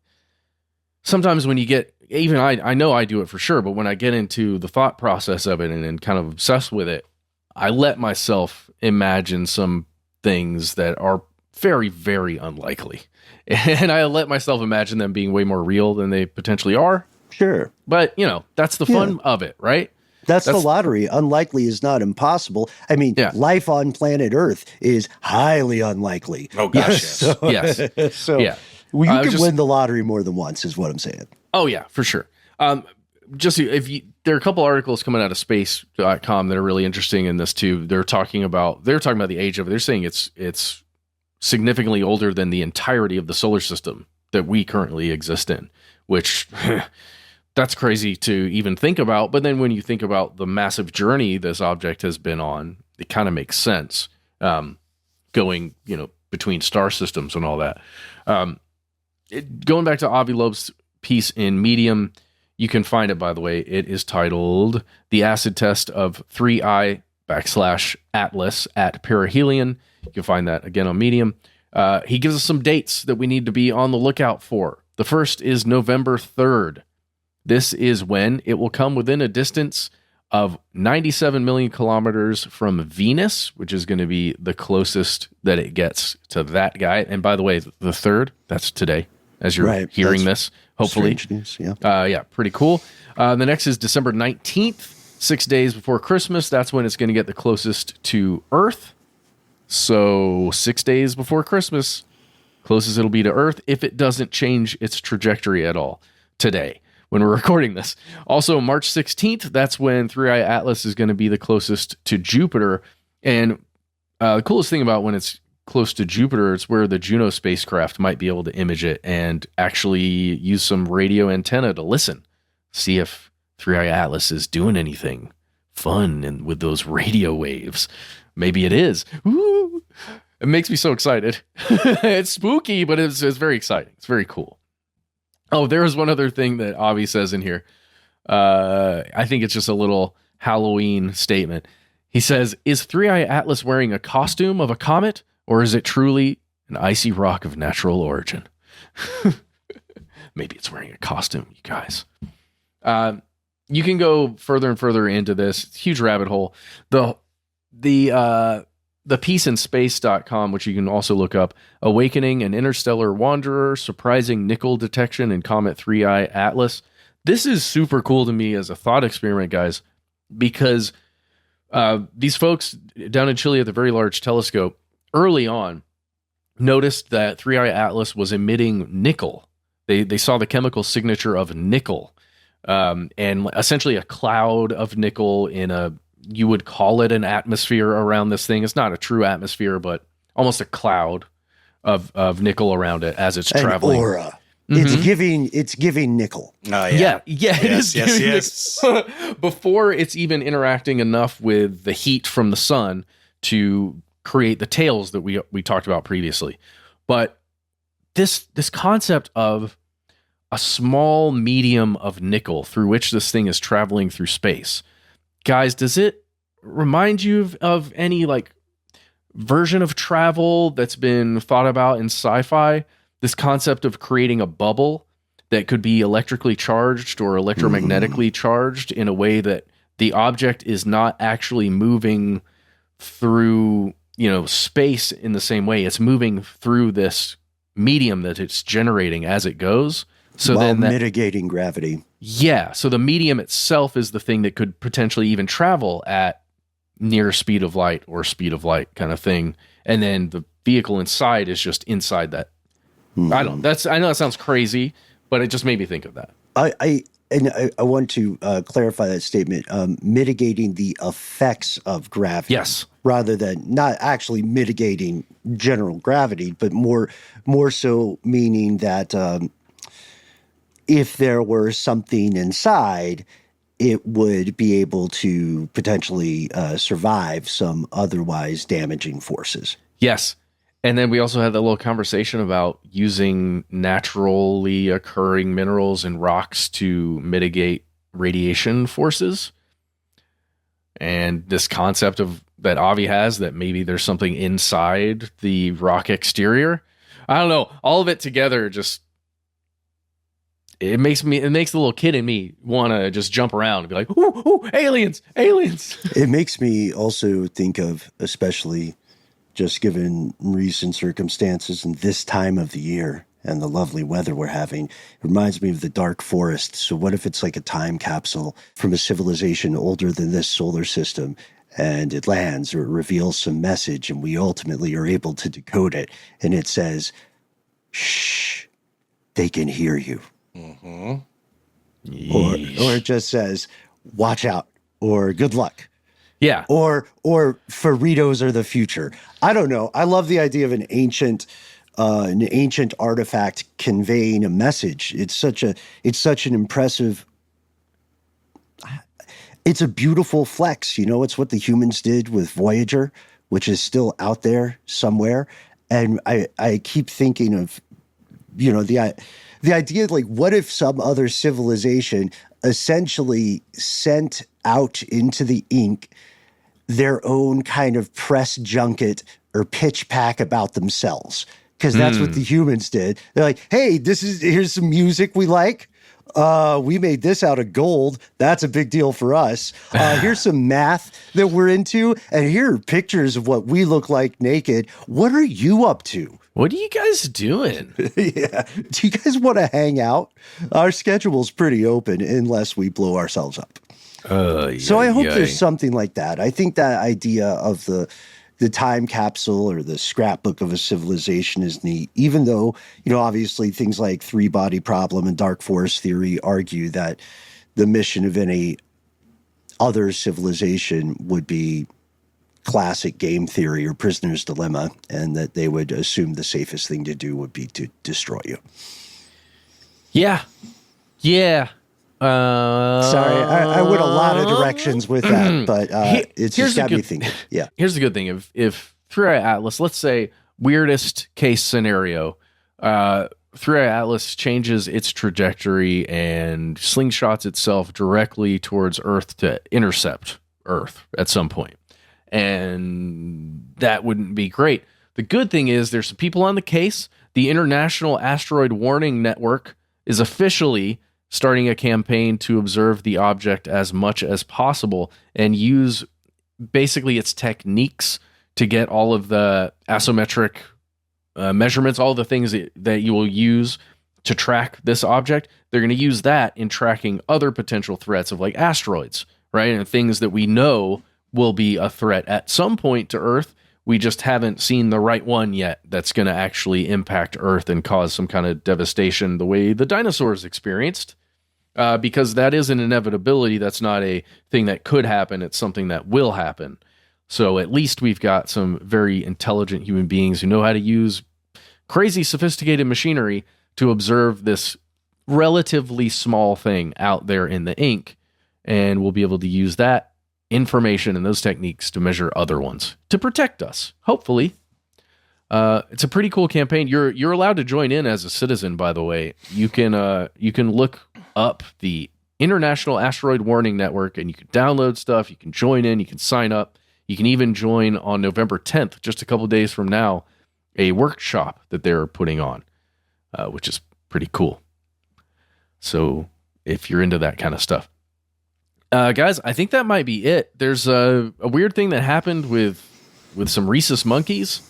sometimes when you get, even I know I do it for sure, but when I get into the thought process of it and kind of obsessed with it, I let myself imagine some things that are very, very unlikely. And I let myself imagine them being way more real than they potentially are. Sure. But, that's the fun of it, right? That's the lottery. Unlikely is not impossible. I mean, life on planet Earth is highly unlikely. Oh, gosh, yes. Yes. So you can win the lottery more than once is what I'm saying. Oh, yeah, for sure. There are a couple articles coming out of space.com that are really interesting in this too. They're talking about the age of it. They're saying it's significantly older than the entirety of the solar system that we currently exist in, which that's crazy to even think about. But then when you think about the massive journey this object has been on, it kind of makes sense, going, between star systems and all that. Going back to Avi Loeb's piece in Medium, you can find it, by the way. It is titled The Acid Test of 3I /Atlas at Perihelion. You can find that again on Medium. He gives us some dates that we need to be on the lookout for. The first is November 3rd. This is when it will come within a distance of 97 million kilometers from Venus, which is going to be the closest that it gets to that guy. And by the way, the 3rd, that's today, as you're hearing this, hopefully. Strange news, yeah. Pretty cool. The next is December 19th, 6 days before Christmas. That's when it's going to get the closest to Earth. So 6 days before Christmas, closest it'll be to Earth if it doesn't change its trajectory at all today when we're recording this. Also, March 16th, that's when 3i Atlas is going to be the closest to Jupiter. And the coolest thing about when it's close to Jupiter, it's where the Juno spacecraft might be able to image it and actually use some radio antenna to listen, see if 3i Atlas is doing anything fun and with those radio waves. Maybe it is. Ooh, it makes me so excited. It's spooky, but it's very exciting. It's very cool. Oh, there is one other thing that Avi says in here. I think it's just a little Halloween statement. He says, is 3i Atlas wearing a costume of a comet, or is it truly an icy rock of natural origin? Maybe it's wearing a costume, you guys. You can go further and further into this. It's a huge rabbit hole. The peaceinspace.com, which you can also look up, awakening an interstellar wanderer, surprising nickel detection in Comet 3i Atlas. This is super cool to me as a thought experiment, guys, because these folks down in Chile at the Very Large Telescope early on noticed that 3i Atlas was emitting nickel. They saw the chemical signature of nickel, and essentially a cloud of nickel in you would call it an atmosphere around this thing. It's not a true atmosphere, but almost a cloud of nickel around it as it's traveling. Aura. Mm-hmm. It's giving nickel. Oh yeah. Yes. Before it's even interacting enough with the heat from the sun to create the tails that we talked about previously. But this concept of a small medium of nickel through which this thing is traveling through space. Guys, does it remind you of any like version of travel that's been thought about in sci-fi? This concept of creating a bubble that could be electrically charged or electromagnetically charged in a way that the object is not actually moving through, space in the same way. It's moving through this medium that it's generating as it goes. So while then mitigating gravity. Yeah. So the medium itself is the thing that could potentially even travel at near speed of light or speed of light kind of thing. And then the vehicle inside is just inside that. I know that sounds crazy, but it just made me think of that. I want to clarify that statement. Mitigating the effects of gravity. Yes. Rather than not actually mitigating general gravity, but more so meaning that if there were something inside, it would be able to potentially survive some otherwise damaging forces. Yes. And then we also had that little conversation about using naturally occurring minerals and rocks to mitigate radiation forces. And this concept of that Avi has that maybe there's something inside the rock exterior. I don't know. All of it together just it makes the little kid in me want to just jump around and be like, ooh, aliens. It makes me also think of, especially just given recent circumstances and this time of the year and the lovely weather we're having, it reminds me of the dark forest. So what if it's like a time capsule from a civilization older than this solar system, and it lands or it reveals some message and we ultimately are able to decode it, and it says, shh, they can hear you. Mm-hmm. Or it just says, watch out, or good luck. Yeah. Or Faritos are the future. I don't know. I love the idea of an ancient artifact conveying a message. It's such an impressive. It's a beautiful flex. It's what the humans did with Voyager, which is still out there somewhere. And I keep thinking of, the idea, like, what if some other civilization essentially sent out into the ink their own kind of press junket or pitch pack about themselves? Because that's what the humans did. They're like, hey, here's some music we like. We made this out of gold. That's a big deal for us. Here's some math that we're into. And here are pictures of what we look like naked. What are you up to? What are you guys doing? Yeah. Do you guys want to hang out? Our schedule's pretty open unless we blow ourselves up. So I hope there's something like that. I think that idea of the time capsule or the scrapbook of a civilization is neat, even though, obviously things like three-body problem and dark forest theory argue that the mission of any other civilization would be classic game theory or prisoner's dilemma, and that they would assume the safest thing to do would be to destroy you. Yeah. Sorry, I went a lot of directions with that, but it's just got me thinking. Yeah. Here's the good thing. If 3i Atlas, let's say weirdest case scenario, 3i Atlas changes its trajectory and slingshots itself directly towards Earth to intercept Earth at some point. And that wouldn't be great. The good thing is there's some people on the case. The International Asteroid Warning Network is officially starting a campaign to observe the object as much as possible and use basically its techniques to get all of the astrometric measurements, all the things that you will use to track this object. They're going to use that in tracking other potential threats of like asteroids, right? And things that we know will be a threat at some point to Earth. We just haven't seen the right one yet that's going to actually impact Earth and cause some kind of devastation the way the dinosaurs experienced. Because that is an inevitability. That's not a thing that could happen. It's something that will happen. So at least we've got some very intelligent human beings who know how to use crazy sophisticated machinery to observe this relatively small thing out there in the ink. And we'll be able to use that information and those techniques to measure other ones to protect us, hopefully. It's a pretty cool campaign. You're allowed to join in as a citizen, by the way. You can look up the International Asteroid Warning Network and you can download stuff. You can join in. You can sign up. You can even join on November 10th, just a couple days from now, a workshop that they're putting on, which is pretty cool. So if you're into that kind of stuff. Guys, I think that might be it. There's a weird thing that happened with some rhesus monkeys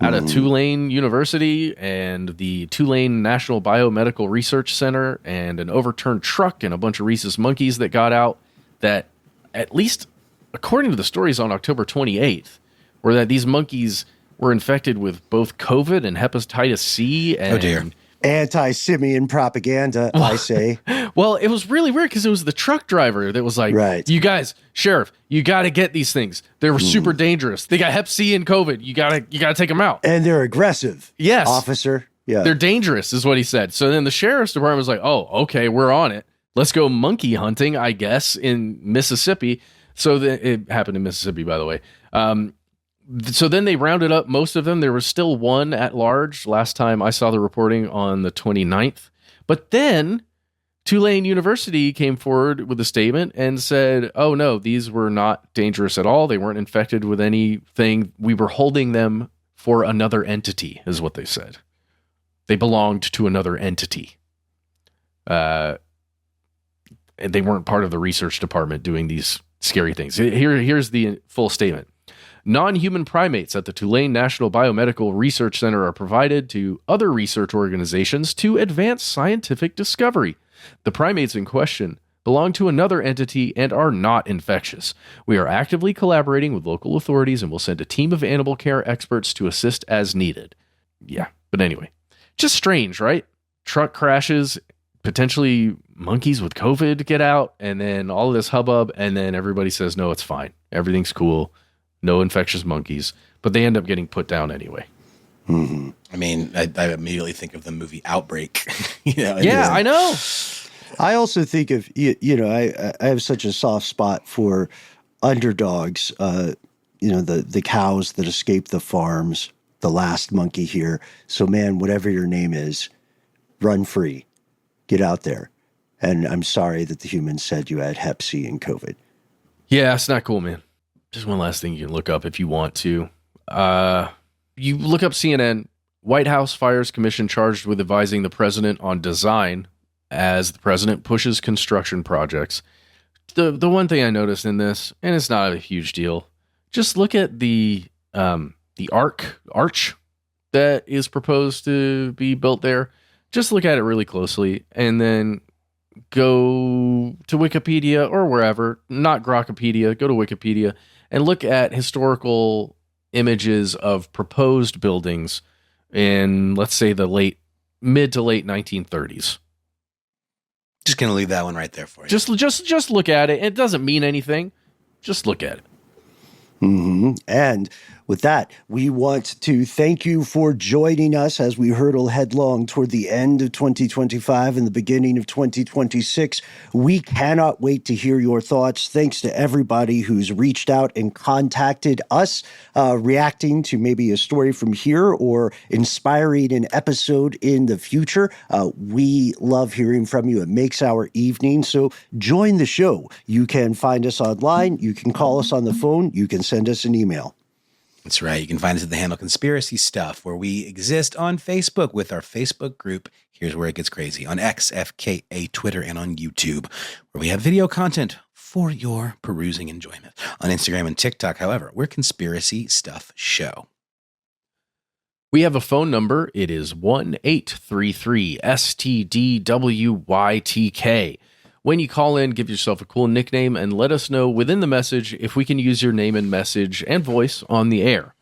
out of Tulane University and the Tulane National Biomedical Research Center, and an overturned truck and a bunch of rhesus monkeys that got out that, at least according to the stories on October 28th, were that these monkeys were infected with both COVID and hepatitis C. And, oh dear. Anti-simian propaganda, I say. Well, it was really weird because it was the truck driver that was like, right. You guys, Sheriff, you got to get these things. They were super dangerous. They got hep C and COVID. You got to take them out. And they're aggressive. Yes. Officer. Yeah. They're dangerous is what he said. So then the sheriff's department was like, oh, okay, we're on it. Let's go monkey hunting, I guess, in Mississippi. So it happened in Mississippi, by the way. So then they rounded up most of them. There was still one at large last time I saw the reporting on the 29th. But then Tulane University came forward with a statement and said, oh, no, these were not dangerous at all. They weren't infected with anything. We were holding them for another entity, is what they said. They belonged to another entity. They weren't part of the research department doing these scary things. Here's the full statement. Non-human primates at the Tulane National Biomedical Research Center are provided to other research organizations to advance scientific discovery. The primates in question belong to another entity and are not infectious. We are actively collaborating with local authorities and will send a team of animal care experts to assist as needed. Yeah, but anyway, just strange, right? Truck crashes, potentially monkeys with COVID get out, and then all of this hubbub, and then everybody says, no, it's fine. Everything's cool. No infectious monkeys, but they end up getting put down anyway. Mm-hmm. I mean, I immediately think of the movie Outbreak. I know. I also think of, I have such a soft spot for underdogs, the cows that escape the farms, the last monkey here. So, man, whatever your name is, run free, get out there. And I'm sorry that the humans said you had hep C and COVID. Yeah, it's not cool, man. Just one last thing you can look up if you want to. You look up CNN, White House fires commission charged with advising the president on design as the president pushes construction projects. The one thing I noticed in this, and it's not a huge deal, just look at the arch that is proposed to be built there. Just look at it really closely, and then go to Wikipedia or wherever, not Grokpedia, go to Wikipedia and look at historical images of proposed buildings in, let's say, the mid to late 1930s. Just going to leave that one right there for you. Just look at it. It doesn't mean anything. Just look at it. Mm-hmm. And with that, we want to thank you for joining us as we hurtle headlong toward the end of 2025 and the beginning of 2026. We cannot wait to hear your thoughts. Thanks to everybody who's reached out and contacted us, reacting to maybe a story from here or inspiring an episode in the future. We love hearing from you. It makes our evening. So join the show. You can find us online. You can call us on the phone. You can send us an email. That's right. You can find us at the handle Conspiracy Stuff, where we exist on Facebook with our Facebook group. Here's where it gets crazy. On X, FKA, Twitter, and on YouTube, where we have video content for your perusing enjoyment. On Instagram and TikTok, however, we're Conspiracy Stuff Show. We have a phone number. It is 1-833-STDWYTK. When you call in, give yourself a cool nickname and let us know within the message if we can use your name and message and voice on the air.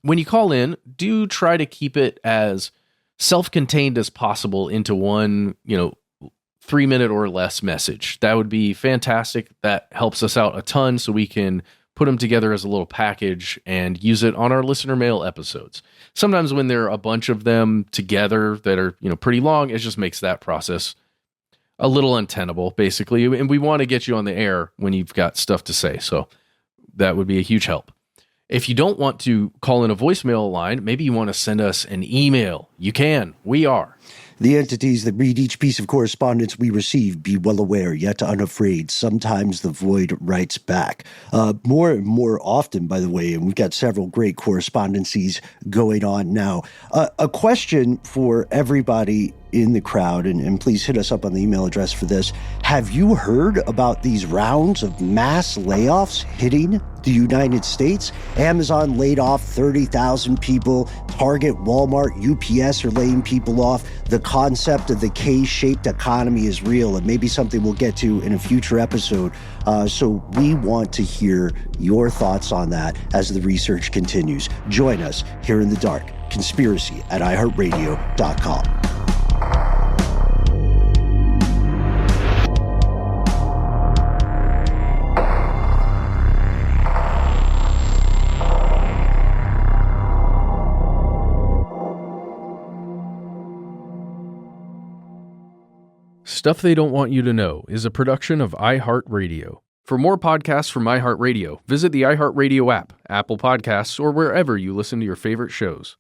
When you call in, do try to keep it as self-contained as possible into one, 3-minute or less message. That would be fantastic. That helps us out a ton so we can put them together as a little package and use it on our listener mail episodes. Sometimes when there are a bunch of them together that are, pretty long, it just makes that process a little untenable, basically. And we want to get you on the air when you've got stuff to say. So that would be a huge help. If you don't want to call in a voicemail line, maybe you want to send us an email. You can. We are the entities that read each piece of correspondence we receive. Be well aware, yet unafraid. Sometimes the void writes back. More and more often, by the way, and we've got several great correspondencies going on now. A question for everybody in the crowd, and please hit us up on the email address for this. Have you heard about these rounds of mass layoffs hitting the United States? Amazon laid off 30,000 people. Target, Walmart, UPS are laying people off. The concept of the K-shaped economy is real, and maybe something we'll get to in a future episode. So we want to hear your thoughts on that as the research continues. Join us here in the dark. Conspiracy at iHeartRadio.com. Stuff They Don't Want You to Know is a production of iHeartRadio. For more podcasts from iHeartRadio, visit the iHeartRadio app, Apple Podcasts, or wherever you listen to your favorite shows.